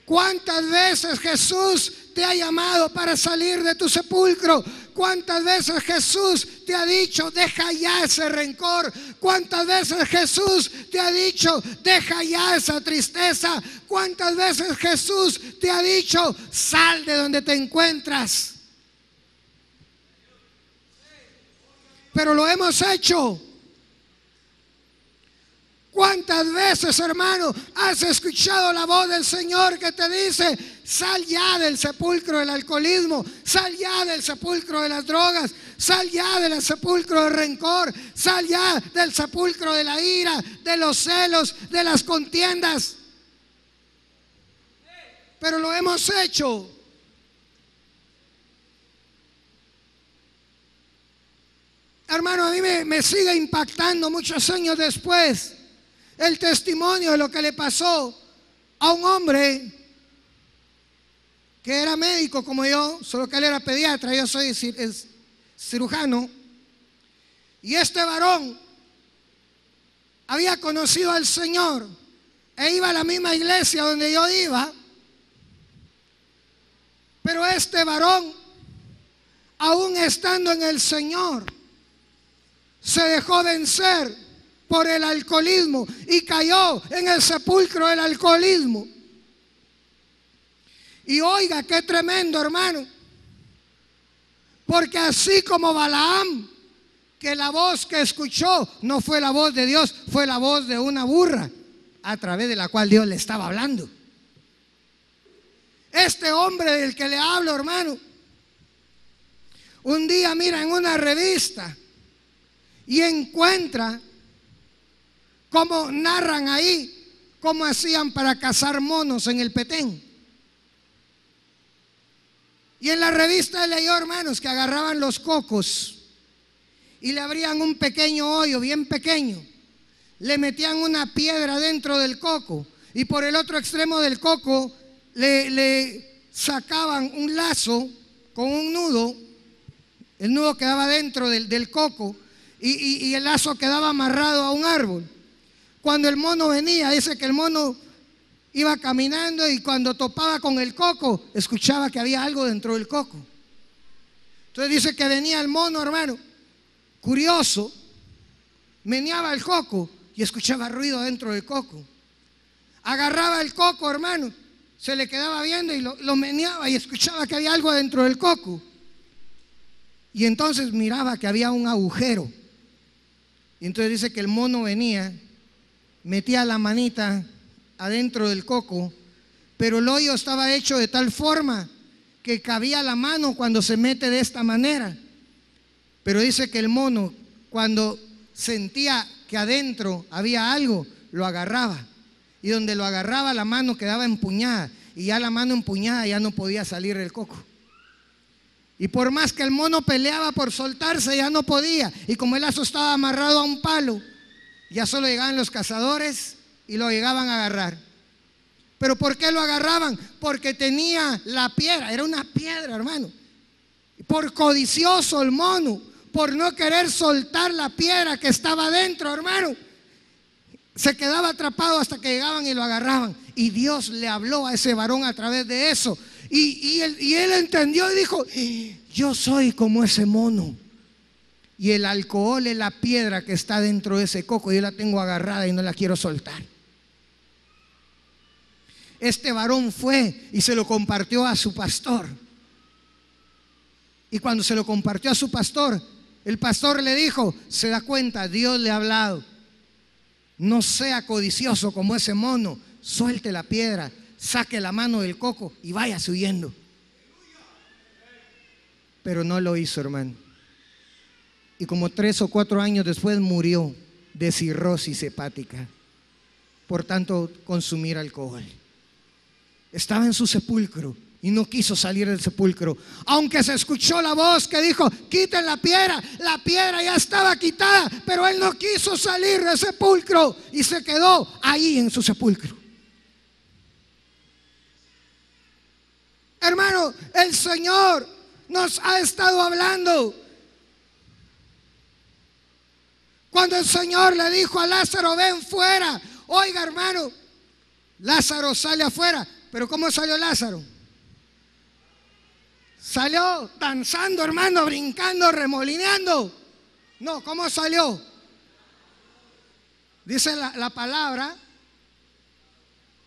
¿Cuántas veces Jesús te ha llamado para salir de tu sepulcro? ¿Cuántas veces Jesús te ha dicho, deja ya ese rencor? ¿Cuántas veces Jesús te ha dicho, deja ya esa tristeza? ¿Cuántas veces Jesús te ha dicho, sal de donde te encuentras? Pero lo hemos hecho. ¿Cuántas veces, hermano, has escuchado la voz del Señor que te dice, sal ya del sepulcro del alcoholismo, sal ya del sepulcro de las drogas, sal ya del sepulcro del rencor, sal ya del sepulcro de la ira, de los celos, de las contiendas? Pero lo hemos hecho. Hermano, a mí me sigue impactando muchos años después el testimonio de lo que le pasó a un hombre que era médico como yo, solo que él era pediatra, yo soy cirujano. Y este varón había conocido al Señor e iba a la misma iglesia donde yo iba. Pero este varón, aún estando en el Señor, se dejó vencer por el alcoholismo y cayó en el sepulcro del alcoholismo. Y oiga, qué tremendo, hermano, porque así como Balaam, que la voz que escuchó no fue la voz de Dios, fue la voz de una burra a través de la cual Dios le estaba hablando. Este hombre del que le hablo, hermano, un día mira en una revista y encuentra cómo narran ahí cómo hacían para cazar monos en el Petén. Y en la revista leyó, hermanos, que agarraban los cocos y le abrían un pequeño hoyo, bien pequeño, le metían una piedra dentro del coco y por el otro extremo del coco le sacaban un lazo con un nudo. El nudo quedaba dentro del coco y el lazo quedaba amarrado a un árbol. Cuando el mono venía, dice que el mono iba caminando y cuando topaba con el coco, escuchaba que había algo dentro del coco. Entonces dice que venía el mono, hermano, curioso, meneaba el coco y escuchaba ruido dentro del coco. Agarraba el coco, hermano, se le quedaba viendo y lo meneaba y escuchaba que había algo dentro del coco. Y entonces miraba que había un agujero. Y entonces dice que el mono venía, metía la manita adentro del coco, pero el hoyo estaba hecho de tal forma que cabía la mano cuando se mete de esta manera. Pero dice que el mono, cuando sentía que adentro había algo, lo agarraba. Y donde lo agarraba, la mano quedaba empuñada. Y ya la mano empuñada ya no podía salir del coco. Y por más que el mono peleaba por soltarse, ya no podía. Y como el lazo estaba amarrado a un palo, ya solo llegaban los cazadores y lo llegaban a agarrar. ¿Pero por qué lo agarraban? Porque tenía la piedra, era una piedra, hermano. Por codicioso el mono, por no querer soltar la piedra que estaba dentro, hermano, se quedaba atrapado hasta que llegaban y lo agarraban. Y Dios le habló a ese varón a través de eso. Y él entendió y dijo, yo soy como ese mono. Y el alcohol es la piedra que está dentro de ese coco. Yo la tengo agarrada y no la quiero soltar. Este varón fue y se lo compartió a su pastor. Y cuando se lo compartió a su pastor, el pastor le dijo, se da cuenta, Dios le ha hablado. No sea codicioso como ese mono, suelte la piedra, saque la mano del coco y váyase huyendo. Pero no lo hizo, hermano. Y como 3 o 4 años después murió. de cirrosis hepática, por tanto consumir alcohol. Estaba en su sepulcro y no quiso salir del sepulcro, aunque se escuchó la voz que dijo: quiten la piedra ya estaba quitada, pero él no quiso salir del sepulcro y se quedó ahí en su sepulcro. Hermano, el Señor nos ha estado hablando. Cuando el Señor le dijo a Lázaro: ven fuera. Oiga, hermano, Lázaro sale afuera. Pero ¿cómo salió Lázaro? Salió danzando, hermano, brincando, remolineando. No, ¿cómo salió? Dice la palabra.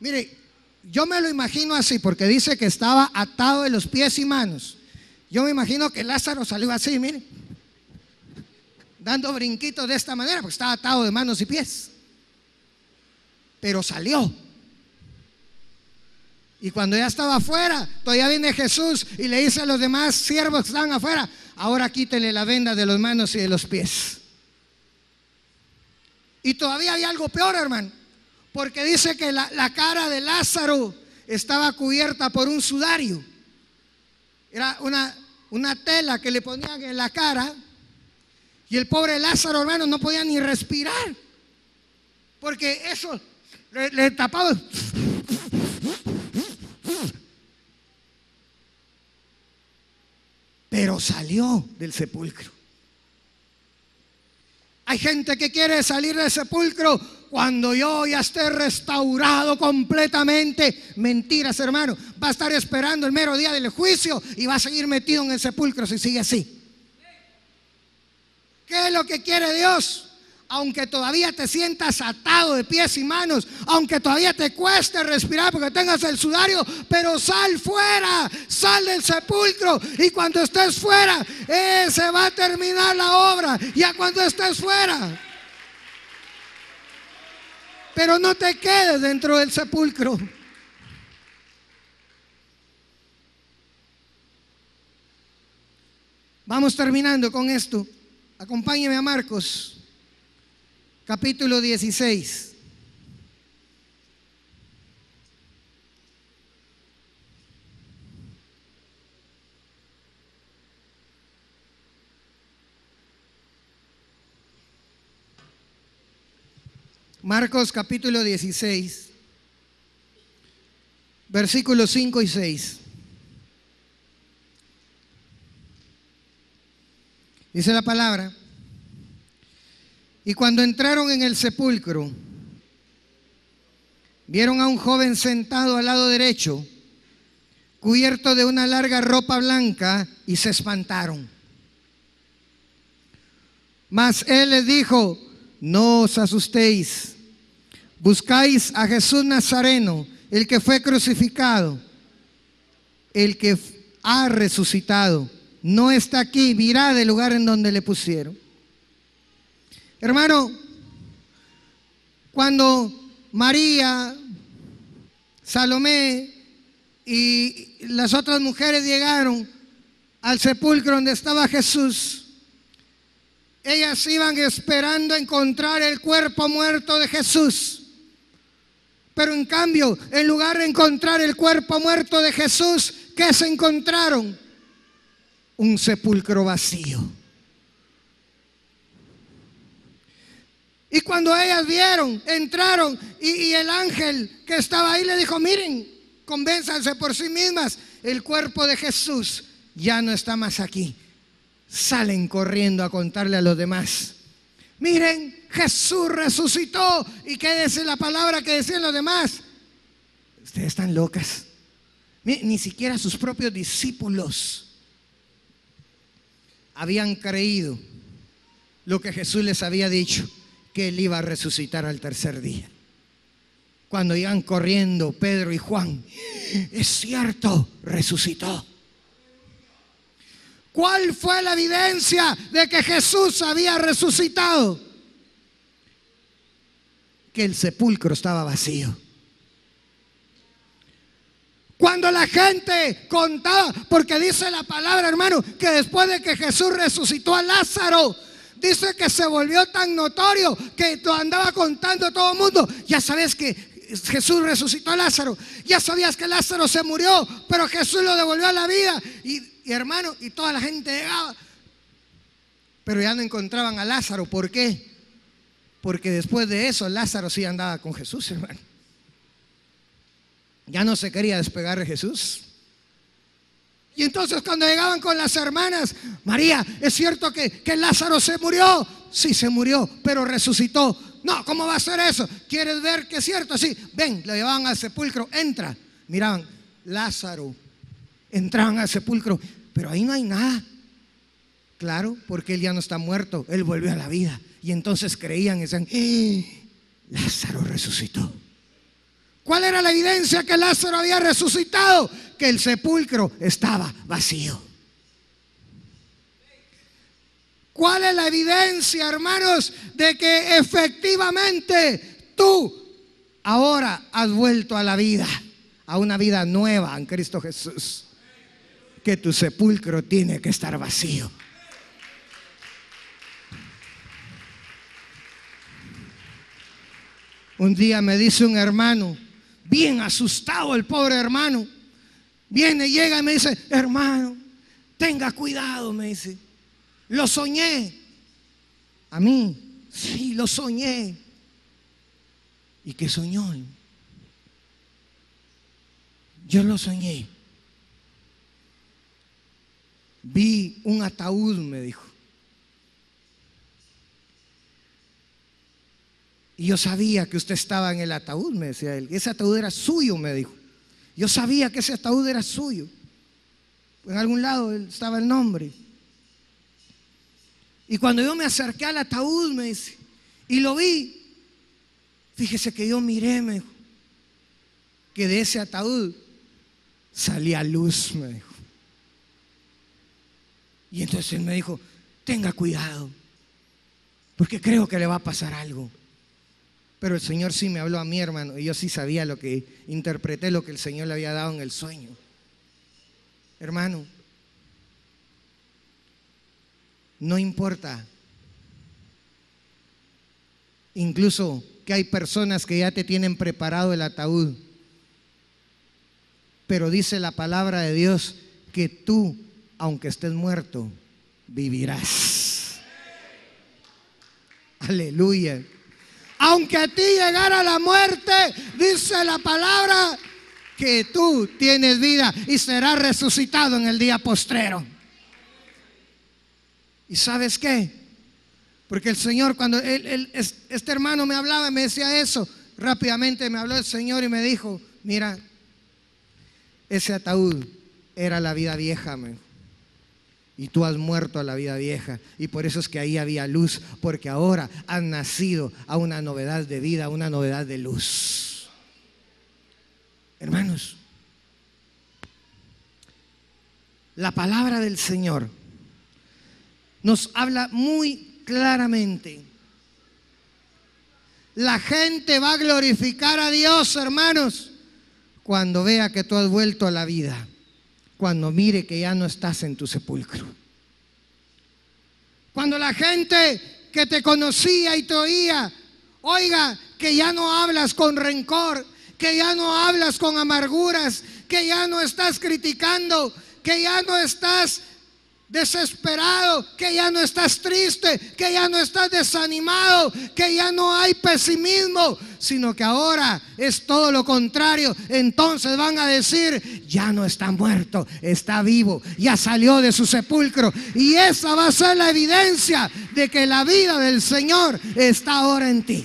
Mire, yo me lo imagino así, porque dice que estaba atado de los pies y manos. Yo me imagino que Lázaro salió así, mire, dando brinquitos de esta manera, porque estaba atado de manos y pies. Pero salió. Y cuando ya estaba afuera, todavía viene Jesús y le dice a los demás siervos que estaban afuera: ahora quítenle la venda de las manos y de los pies. Y todavía había algo peor, hermano, porque dice que la cara de Lázaro estaba cubierta por un sudario. Era una tela que le ponían en la cara. Y el pobre Lázaro, hermano, no podía ni respirar, porque eso le tapaba. Pero salió del sepulcro. Hay gente que quiere salir del sepulcro cuando yo ya esté restaurado completamente. Mentiras, hermano. Va a estar esperando el mero día del juicio y va a seguir metido en el sepulcro si sigue así. ¿Qué es lo que quiere Dios? Aunque todavía te sientas atado de pies y manos, aunque todavía te cueste respirar porque tengas el sudario, pero sal fuera, sal del sepulcro, y cuando estés fuera, se va a terminar la obra, ya cuando estés fuera. Pero no te quedes dentro del sepulcro. Vamos terminando con esto. Acompáñeme a Marcos, capítulo 16. Marcos capítulo 16, versículos 5 y 6. Dice la palabra: y cuando entraron en el sepulcro, vieron a un joven sentado al lado derecho, cubierto de una larga ropa blanca, y se espantaron. Mas él les dijo: no os asustéis, buscáis a Jesús Nazareno, el que fue crucificado, el que ha resucitado. No está aquí, mirad el lugar en donde le pusieron. Hermano, cuando María, Salomé y las otras mujeres llegaron al sepulcro donde estaba Jesús, ellas iban esperando encontrar el cuerpo muerto de Jesús. Pero en cambio, en lugar de encontrar el cuerpo muerto de Jesús, ¿qué se encontraron? Un sepulcro vacío. Y cuando ellas vieron, entraron, y el ángel que estaba ahí le dijo: miren, convénzanse por sí mismas, el cuerpo de Jesús ya no está más aquí. Salen corriendo a contarle a los demás: miren, Jesús resucitó. ¿Y qué dice la palabra que decían los demás? Ustedes están locas. Ni siquiera sus propios discípulos habían creído lo que Jesús les había dicho, que él iba a resucitar al tercer día. Cuando iban corriendo Pedro y Juan: es cierto, resucitó. ¿Cuál fue la evidencia de que Jesús había resucitado? Que el sepulcro estaba vacío. Cuando la gente contaba, porque dice la palabra, hermano, que después de que Jesús resucitó a Lázaro, Dice que se volvió tan notorio que lo andaba contando a todo el mundo. Ya sabes que Jesús resucitó a Lázaro. Ya sabías que Lázaro se murió, pero Jesús lo devolvió a la vida. Y hermano, y toda la gente llegaba. Pero ya no encontraban a Lázaro. ¿Por qué? Porque después de eso Lázaro sí andaba con Jesús, hermano. Ya no se quería despegar de Jesús. Y entonces cuando llegaban con las hermanas: María, ¿es cierto que Lázaro se murió? Sí, se murió, pero resucitó. No, ¿cómo va a ser eso? ¿Quieres ver que es cierto? Sí, ven, lo llevaban al sepulcro, entra. Miraban, Lázaro. Entraban al sepulcro, pero ahí no hay nada. Claro, porque él ya no está muerto, él volvió a la vida. Y entonces creían y decían: Lázaro resucitó. ¿Cuál era la evidencia que Lázaro había resucitado? Que el sepulcro estaba vacío. ¿Cuál es la evidencia, hermanos, de que efectivamente tú ahora has vuelto a la vida, a una vida nueva en Cristo Jesús? Que tu sepulcro tiene que estar vacío. Un día me dice un hermano, bien asustado el pobre hermano, viene, llega y me dice: hermano, tenga cuidado, me dice, lo soñé. ¿A mí? Sí, lo soñé. ¿Y qué soñó? Yo lo soñé. Vi un ataúd, me dijo. Y yo sabía que usted estaba en el ataúd, me decía él. Ese ataúd era suyo, me dijo. Yo sabía que ese ataúd era suyo. En algún lado estaba el nombre. Y cuando yo me acerqué al ataúd, me dice, y lo vi, fíjese que yo miré, me dijo, que de ese ataúd salía luz, me dijo. Y entonces él me dijo: tenga cuidado, porque creo que le va a pasar algo. Pero el Señor sí me habló a mí, hermano, y yo sí sabía lo que interpreté, lo que el Señor le había dado en el sueño. Hermano, no importa, incluso que hay personas que ya te tienen preparado el ataúd, pero dice la palabra de Dios que tú, aunque estés muerto, vivirás. Aleluya. Aunque a ti llegara la muerte, dice la palabra que tú tienes vida y serás resucitado en el día postrero. ¿Y sabes qué? Porque el Señor, cuando este hermano me hablaba, me decía eso, rápidamente me habló el Señor y me dijo: mira, ese ataúd era la vida vieja, man. Y tú has muerto a la vida vieja. Y por eso es que ahí había luz, porque ahora has nacido a una novedad de vida, a una novedad de luz. Hermanos, la palabra del Señor nos habla muy claramente. La gente va a glorificar a Dios, hermanos, cuando vea que tú has vuelto a la vida, cuando mire que ya no estás en tu sepulcro. Cuando la gente que te conocía y te oía, oiga que ya no hablas con rencor, que ya no hablas con amarguras, que ya no estás criticando, que ya no estás desesperado, que ya no estás triste, que ya no estás desanimado, que ya no hay pesimismo, sino que ahora es todo lo contrario. Entonces van a decir: ya no está muerto, está vivo, ya salió de su sepulcro. Y esa va a ser la evidencia de que la vida del Señor está ahora en ti.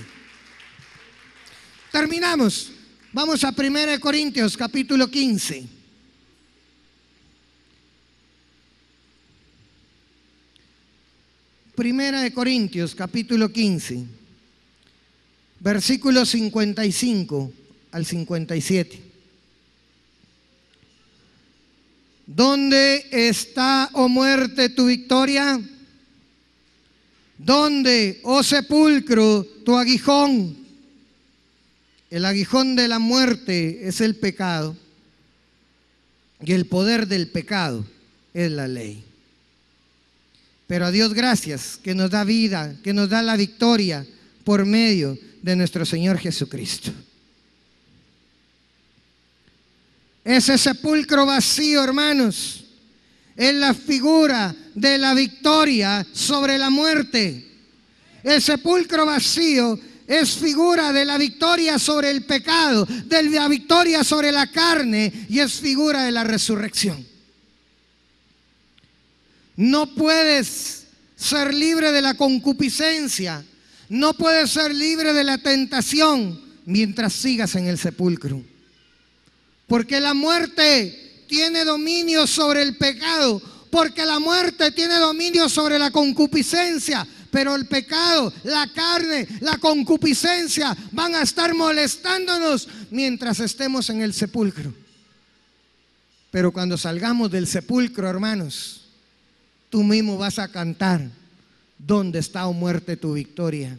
Terminamos. Vamos a 1 Corintios capítulo 15. Primera de Corintios, capítulo 15, versículos 55 al 57. ¿Dónde está, oh muerte, tu victoria? ¿Dónde, oh sepulcro, tu aguijón? El aguijón de la muerte es el pecado, y el poder del pecado es la ley. Pero a Dios gracias que nos da vida, que nos da la victoria por medio de nuestro Señor Jesucristo. Ese sepulcro vacío, hermanos, es la figura de la victoria sobre la muerte. El sepulcro vacío es figura de la victoria sobre el pecado, de la victoria sobre la carne, y es figura de la resurrección. No puedes ser libre de la concupiscencia, no puedes ser libre de la tentación mientras sigas en el sepulcro. Porque la muerte tiene dominio sobre el pecado, porque la muerte tiene dominio sobre la concupiscencia, pero el pecado, la carne, la concupiscencia van a estar molestándonos mientras estemos en el sepulcro. Pero cuando salgamos del sepulcro, hermanos, tú mismo vas a cantar: ¿dónde está, oh muerte, tu victoria?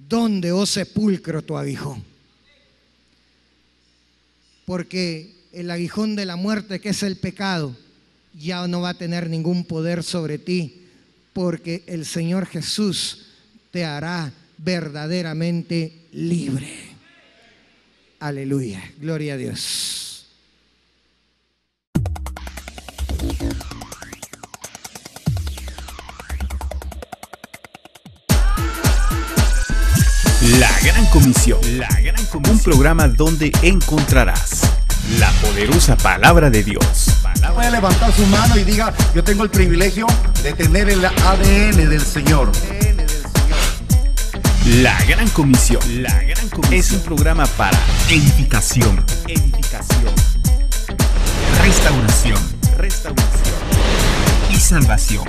¿Dónde, oh sepulcro, tu aguijón? Porque el aguijón de la muerte, que es el pecado, ya no va a tener ningún poder sobre ti, porque el Señor Jesús te hará verdaderamente libre. Aleluya, gloria a Dios. La Gran Comisión, un programa donde encontrarás la poderosa palabra de Dios. Puede levantar su mano y diga: yo tengo el privilegio de tener el ADN del Señor. La Gran Comisión es un programa para edificación, restauración y salvación.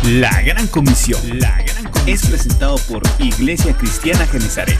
La Gran Comisión es presentado por Iglesia Cristiana Genesaret.